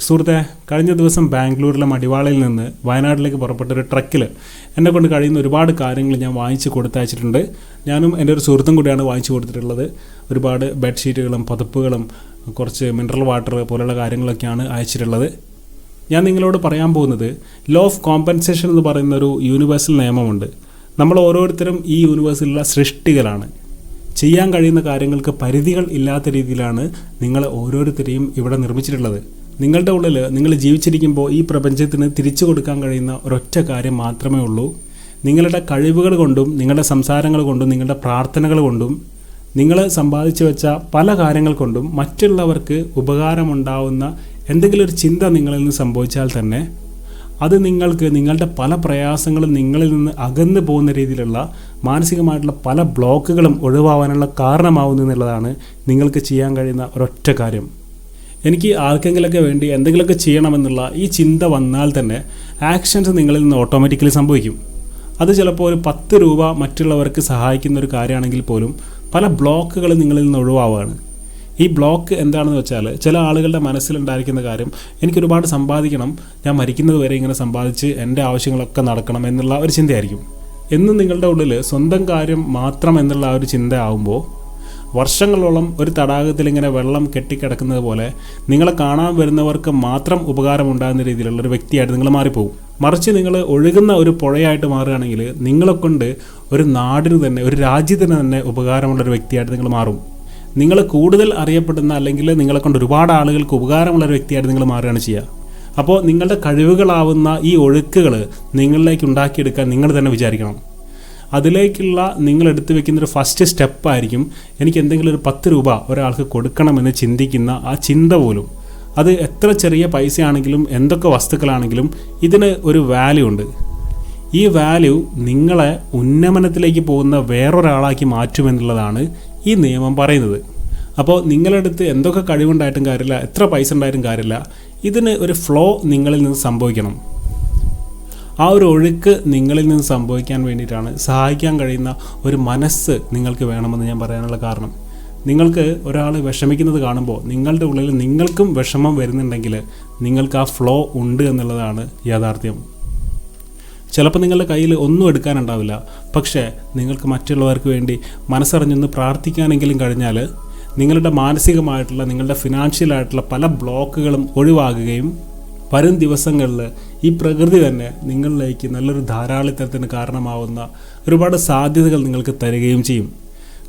സുഹൃത്തെ, കഴിഞ്ഞ ദിവസം ബാംഗ്ലൂരിലെ മടിവാളയിൽ നിന്ന് വയനാട്ടിലേക്ക് പുറപ്പെട്ടൊരു ട്രക്കിൽ എന്നെ കൊണ്ട് കഴിയുന്ന ഒരുപാട് കാര്യങ്ങൾ ഞാൻ വാങ്ങിച്ച് കൊടുത്തയച്ചിട്ടുണ്ട്. ഞാനും എൻ്റെ ഒരു സുഹൃത്തും കൂടിയാണ് വാങ്ങിച്ചു കൊടുത്തിട്ടുള്ളത്. ഒരുപാട് ബെഡ്ഷീറ്റുകളും പുതപ്പുകളും കുറച്ച് മിനറൽ വാട്ടർ പോലുള്ള കാര്യങ്ങളൊക്കെയാണ് അയച്ചിട്ടുള്ളത്. ഞാൻ നിങ്ങളോട് പറയാൻ പോകുന്നത് ലോ ഓഫ് കോമ്പൻസേഷൻ എന്ന് പറയുന്ന ഒരു യൂണിവേഴ്സൽ നിയമമുണ്ട്. നമ്മൾ ഓരോരുത്തരും ഈ യൂണിവേഴ്സിലുള്ള സൃഷ്ടികളാണ്. ചെയ്യാൻ കഴിയുന്ന കാര്യങ്ങൾക്ക് പരിധികൾ ഇല്ലാത്ത രീതിയിലാണ് നിങ്ങൾ ഓരോരുത്തരെയും ഇവിടെ നിർമ്മിച്ചിട്ടുള്ളത്. നിങ്ങളുടെ ഉള്ളിൽ നിങ്ങൾ ജീവിച്ചിരിക്കുമ്പോൾ ഈ പ്രപഞ്ചത്തിന് തിരിച്ചു കൊടുക്കാൻ കഴിയുന്ന ഒരൊറ്റ കാര്യം മാത്രമേ ഉള്ളൂ. നിങ്ങളുടെ കഴിവുകൾ കൊണ്ടും നിങ്ങളുടെ സംസാരങ്ങൾ കൊണ്ടും നിങ്ങളുടെ പ്രാർത്ഥനകൾ കൊണ്ടും നിങ്ങൾ സമ്പാദിച്ചു വെച്ച പല കാര്യങ്ങൾ കൊണ്ടും മറ്റുള്ളവർക്ക് ഉപകാരമുണ്ടാവുന്ന എന്തെങ്കിലും ഒരു ചിന്ത നിങ്ങളിൽ നിന്ന് സംഭവിച്ചാൽ തന്നെ അത് നിങ്ങൾക്ക് നിങ്ങളുടെ പല പ്രയാസങ്ങളും നിങ്ങളിൽ നിന്ന് അകന്നു പോകുന്ന രീതിയിലുള്ള മാനസികമായിട്ടുള്ള പല ബ്ലോക്കുകളും ഒഴിവാകാനുള്ള കാരണമാവുന്നു എന്നുള്ളതാണ് നിങ്ങൾക്ക് ചെയ്യാൻ കഴിയുന്ന ഒരൊറ്റ കാര്യം. എനിക്ക് ആർക്കെങ്കിലൊക്കെ വേണ്ടി എന്തെങ്കിലുമൊക്കെ ചെയ്യണമെന്നുള്ള ഈ ചിന്ത വന്നാൽ തന്നെ ആക്ഷൻസ് നിങ്ങളിൽ നിന്ന് ഓട്ടോമാറ്റിക്കലി സംഭവിക്കും. അത് ചിലപ്പോൾ ഒരു 10 രൂപ മറ്റുള്ളവർക്ക് സഹായിക്കുന്ന ഒരു കാര്യമാണെങ്കിൽ പോലും പല ബ്ലോക്കുകൾ നിങ്ങളിൽ നിന്ന് ഒഴിവാവുകയാണ്. ഈ ബ്ലോക്ക് എന്താണെന്ന് വെച്ചാൽ ചില ആളുകളുടെ മനസ്സിലുണ്ടായിരിക്കുന്ന കാര്യം, എനിക്കൊരുപാട് സമ്പാദിക്കണം, ഞാൻ മരിക്കുന്നത് വരെ ഇങ്ങനെ സമ്പാദിച്ച് എൻ്റെ ആവശ്യങ്ങളൊക്കെ നടക്കണം എന്നുള്ള ഒരു ചിന്തയായിരിക്കും. എന്നും നിങ്ങളുടെ ഉള്ളിൽ സ്വന്തം കാര്യം മാത്രം എന്നുള്ള ആ ഒരു ചിന്ത ആകുമ്പോൾ വർഷങ്ങളോളം ഒരു തടാകത്തിൽ ഇങ്ങനെ വെള്ളം കെട്ടിക്കിടക്കുന്നത് പോലെ നിങ്ങളെ കാണാൻ വരുന്നവർക്ക് മാത്രം ഉപകാരമുണ്ടാകുന്ന രീതിയിലുള്ള ഒരു വ്യക്തിയായിട്ട് നിങ്ങൾ മാറിപ്പോകും. മറിച്ച് നിങ്ങൾ ഒഴുകുന്ന ഒരു പുഴയായിട്ട് മാറുകയാണെങ്കിൽ നിങ്ങളെക്കൊണ്ട് ഒരു നാടിന് തന്നെ, ഒരു രാജ്യത്തിന് തന്നെ ഉപകാരമുള്ളൊരു വ്യക്തിയായിട്ട് നിങ്ങൾ മാറും. നിങ്ങൾ കൂടുതൽ അറിയപ്പെടുന്ന അല്ലെങ്കിൽ നിങ്ങളെക്കൊണ്ട് ഒരുപാട് ആളുകൾക്ക് ഉപകാരമുള്ളൊരു വ്യക്തിയായിട്ട് നിങ്ങൾ മാറുകയാണ് ചെയ്യുക. അപ്പോൾ നിങ്ങളുടെ കഴിവുകളാവുന്ന ഈ ഒഴുക്കുകൾ നിങ്ങളിലേക്ക് ഉണ്ടാക്കിയെടുക്കാൻ നിങ്ങൾ തന്നെ വിചാരിക്കണം. അതിലേക്കുള്ള നിങ്ങൾ എടുത്തു വെക്കുന്നൊരു ഫസ്റ്റ് സ്റ്റെപ്പായിരിക്കും എനിക്ക് എന്തെങ്കിലും ഒരു 10 രൂപ ഒരാൾക്ക് കൊടുക്കണമെന്ന് ചിന്തിക്കുന്ന ആ ചിന്ത പോലും. അത് എത്ര ചെറിയ പൈസയാണെങ്കിലും എന്തൊക്കെ വസ്തുക്കളാണെങ്കിലും ഇതിന് ഒരു വാല്യൂ ഉണ്ട്. ഈ വാല്യൂ നിങ്ങളെ ഉന്നമനത്തിലേക്ക് പോകുന്ന വേറൊരാളാക്കി മാറ്റുമെന്നുള്ളതാണ് ഈ നിയമം പറയുന്നത്. അപ്പോൾ നിങ്ങളടുത്ത് എന്തൊക്കെ കഴിവുണ്ടായിട്ടും കാര്യമില്ല, എത്ര പൈസ ഉണ്ടായിട്ടും കാര്യമില്ല, ഇതിന് ഒരു ഫ്ലോ നിങ്ങളിൽ നിന്ന് സംഭവിക്കണം. ആ ഒരു ഒഴുക്ക് നിങ്ങളിൽ നിന്ന് സംഭവിക്കാൻ വേണ്ടിയിട്ടാണ് സഹായിക്കാൻ കഴിയുന്ന ഒരു മനസ്സ് നിങ്ങൾക്ക് വേണമെന്ന് ഞാൻ പറയാനുള്ള കാരണം. നിങ്ങൾക്ക് ഒരാൾ വിഷമിക്കുന്നത് കാണുമ്പോൾ നിങ്ങളുടെ ഉള്ളിൽ നിങ്ങൾക്കും വിഷമം വരുന്നുണ്ടെങ്കിൽ നിങ്ങൾക്ക് ആ ഫ്ലോ ഉണ്ട് എന്നുള്ളതാണ് യാഥാർത്ഥ്യം. ചിലപ്പോൾ നിങ്ങളുടെ കയ്യിൽ ഒന്നും എടുക്കാനുണ്ടാവില്ല, പക്ഷേ നിങ്ങൾക്ക് മറ്റുള്ളവർക്ക് വേണ്ടി മനസ്സറിഞ്ഞൊന്ന് പ്രാർത്ഥിക്കാനെങ്കിലും കഴിഞ്ഞാൽ നിങ്ങളുടെ മാനസികമായിട്ടുള്ള, നിങ്ങളുടെ ഫിനാൻഷ്യലായിട്ടുള്ള പല ബ്ലോക്കുകളും ഒഴിവാകുകയും വരും ദിവസങ്ങളിൽ ഈ പ്രകൃതി തന്നെ നിങ്ങളിലേക്ക് നല്ലൊരു ധാരാളിത്തത്തിന് കാരണമാവുന്ന ഒരുപാട് സാധ്യതകൾ നിങ്ങൾക്ക് തരികയും ചെയ്യും.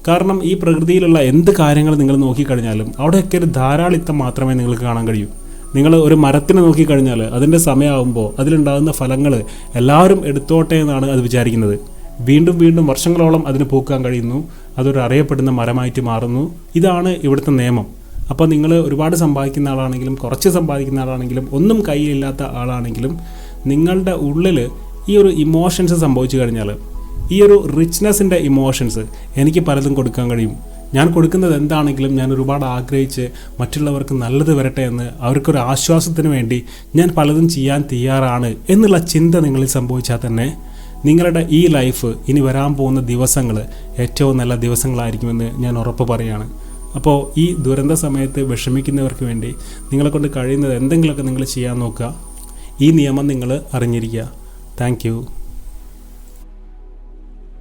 കാരണം ഈ പ്രകൃതിയിലുള്ള എന്ത് കാര്യങ്ങൾ നിങ്ങൾ നോക്കിക്കഴിഞ്ഞാലും അവിടെയൊക്കെ ഒരു ധാരാളിത്തം മാത്രമേ നിങ്ങൾക്ക് കാണാൻ കഴിയൂ. നിങ്ങൾ ഒരു മരത്തിനെ നോക്കിക്കഴിഞ്ഞാൽ അതിൻ്റെ സമയമാകുമ്പോൾ അതിലുണ്ടാകുന്ന ഫലങ്ങൾ എല്ലാവരും എടുത്തോട്ടെ എന്നാണ് അത് വിചാരിക്കുന്നത്. വീണ്ടും വീണ്ടും വർഷങ്ങളോളം അതിന് പൂക്കാൻ കഴിയുന്നു, അതൊരു അറിയപ്പെടുന്ന മരമായിട്ട് മാറുന്നു. ഇതാണ് ഇവിടുത്തെ നിയമം. അപ്പോൾ നിങ്ങൾ ഒരുപാട് സമ്പാദിക്കുന്ന ആളാണെങ്കിലും കുറച്ച് സമ്പാദിക്കുന്ന ആളാണെങ്കിലും ഒന്നും കയ്യിലില്ലാത്ത ആളാണെങ്കിലും നിങ്ങളുടെ ഉള്ളിൽ ഈ ഒരു ഇമോഷൻസ് സംഭവിച്ചു കഴിഞ്ഞാൽ, ഈ ഒരു റിച്ച്നെസ്സിൻ്റെ ഇമോഷൻസ്, എനിക്ക് പലതും കൊടുക്കാൻ കഴിയും, ഞാൻ കൊടുക്കുന്നത് എന്താണെങ്കിലും ഞാൻ ഒരുപാട് ആഗ്രഹിച്ച് മറ്റുള്ളവർക്ക് നല്ലത് വരട്ടെ എന്ന് അവർക്കൊരു ആശ്വാസത്തിന് വേണ്ടി ഞാൻ പലതും ചെയ്യാൻ തയ്യാറാണ് എന്നുള്ള ചിന്ത നിങ്ങളിൽ സംഭവിച്ചാൽ തന്നെ നിങ്ങളുടെ ഈ ലൈഫ് ഇനി വരാൻ പോകുന്ന ദിവസങ്ങൾ ഏറ്റവും നല്ല ദിവസങ്ങളായിരിക്കുമെന്ന് ഞാൻ ഉറപ്പ് പറയുകയാണ്. അപ്പോൾ ഈ ദുരന്ത സമയത്ത് വിഷമിക്കുന്നവർക്ക് വേണ്ടി നിങ്ങളെക്കൊണ്ട് കഴിയുന്നത് എന്തെങ്കിലുമൊക്കെ നിങ്ങൾ ചെയ്യാൻ നോക്കുക. ഈ നിയമം നിങ്ങൾ അറിഞ്ഞിരിക്കുക. Thank you.